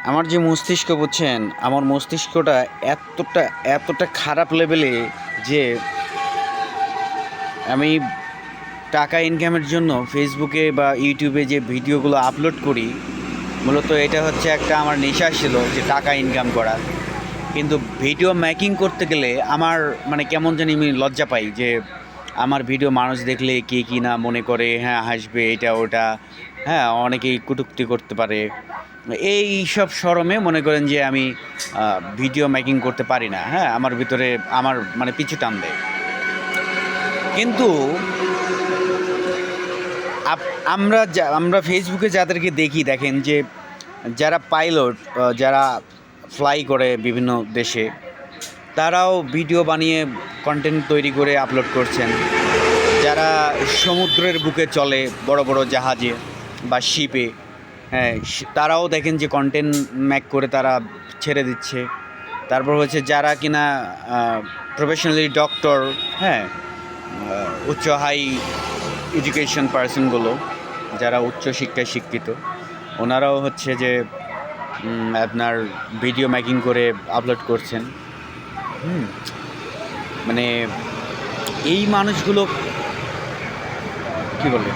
আমার যে মস্তিষ্ক বুঝছেন, আমার মস্তিষ্কটা এতটা এতটা খারাপ লেভেলে যে আমি টাকা ইনকামের জন্য ফেসবুকে বা ইউটিউবে যে ভিডিওগুলো আপলোড করি, মূলত এটা হচ্ছে একটা আমার নেশা ছিল যে টাকা ইনকাম করা। কিন্তু ভিডিও মেকিং করতে গেলে আমার মানে কেমন জানি আমি লজ্জা পাই যে আমার ভিডিও মানুষ দেখলে কে কী না মনে করে, হ্যাঁ হাসবে এটা ওটা, হ্যাঁ অনেকেই কটূক্তি করতে পারে। এই সব শরমে মনে করেন যে আমি ভিডিও মেকিং করতে পারি না, হ্যাঁ আমার ভিতরে আমার মানে পিছু টান দেয়। কিন্তু আমরা ফেসবুকে যাদেরকে দেখি, দেখেন যে যারা পাইলট, যারা ফ্লাই করে বিভিন্ন দেশে, তারাও ভিডিও বানিয়ে কন্টেন্ট তৈরি করে আপলোড করছেন। যারা সমুদ্রের বুকে চলে বড় বড় জাহাজে বা শিপে, হ্যাঁ তারাও দেখেন যে কন্টেন্ট মেক করে তারা ছেড়ে দিচ্ছে। তারপর হচ্ছে যারা কিনা প্রফেশনালি ডক্টর, হ্যাঁ উচ্চ হাই এডুকেশন পার্সনগুলো, যারা উচ্চ শিক্ষায় শিক্ষিত, ওনারাও হচ্ছে যে আপনার ভিডিও মেকিং করে আপলোড করছেন। মানে এই মানুষগুলো কী বলে